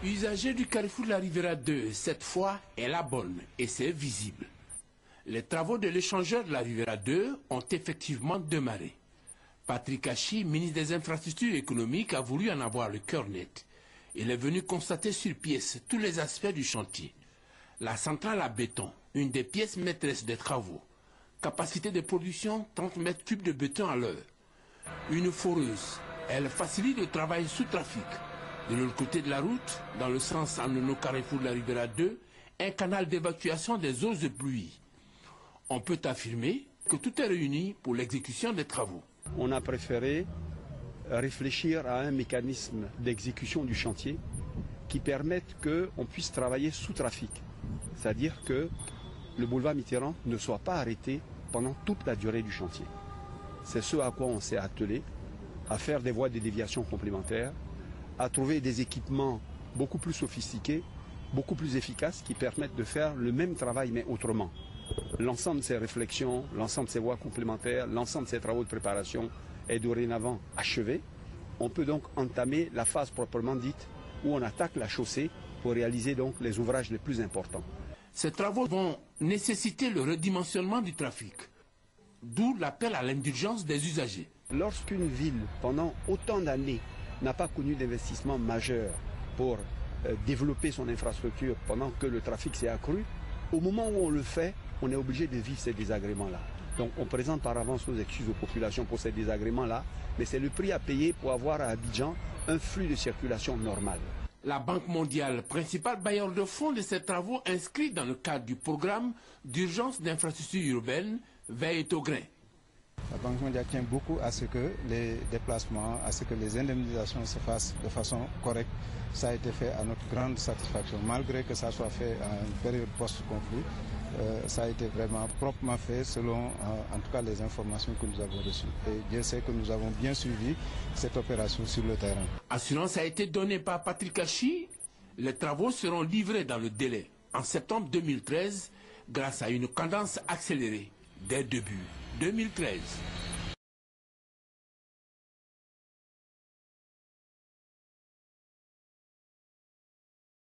Usager du carrefour de la Riviera 2, cette fois est la bonne et c'est visible. Les travaux de l'échangeur de la Riviera 2 ont effectivement démarré. Patrick Hachi, ministre des Infrastructures économiques, a voulu en avoir le cœur net. Il est venu constater sur pièce tous les aspects du chantier. La centrale à béton, une des pièces maîtresses des travaux. Capacité de production, 30 mètres cubes de béton à l'heure. Une foreuse, elle facilite le travail sous trafic. De l'autre côté de la route, dans le sens Anono Carrefour de la Riviera 2, un canal d'évacuation des eaux de pluie. On peut affirmer que tout est réuni pour l'exécution des travaux. On a préféré réfléchir à un mécanisme d'exécution du chantier qui permette qu'on puisse travailler sous trafic. C'est-à-dire que le boulevard Mitterrand ne soit pas arrêté pendant toute la durée du chantier. C'est ce à quoi on s'est attelé, à faire des voies de déviation complémentaires, à trouver des équipements beaucoup plus sophistiqués, beaucoup plus efficaces qui permettent de faire le même travail mais autrement. L'ensemble de ces réflexions, l'ensemble de ces voies complémentaires, l'ensemble de ces travaux de préparation est dorénavant achevé. On peut donc entamer la phase proprement dite où on attaque la chaussée pour réaliser donc les ouvrages les plus importants. Ces travaux vont nécessiter le redimensionnement du trafic, d'où l'appel à l'indulgence des usagers. Lorsqu'une ville, pendant autant d'années, n'a pas connu d'investissement majeur pour développer son infrastructure pendant que le trafic s'est accru, au moment où on le fait, on est obligé de vivre ces désagréments-là. Donc on présente par avance nos excuses aux populations pour ces désagréments-là, mais c'est le prix à payer pour avoir à Abidjan un flux de circulation normal. La Banque mondiale, principal bailleur de fonds de ces travaux inscrits dans le cadre du programme d'urgence d'infrastructures urbaines, veille au grain. La Banque mondiale tient beaucoup à ce que les déplacements, à ce que les indemnisations se fassent de façon correcte. Ça a été fait à notre grande satisfaction, malgré que ça soit fait en une période post-conflit. Ça a été vraiment proprement fait selon en tout cas les informations que nous avons reçues. Et Dieu sait que nous avons bien suivi cette opération sur le terrain. Assurance a été donnée par Patrick Hachi. Les travaux seront livrés dans le délai en septembre 2013 grâce à une cadence accélérée dès début 2013.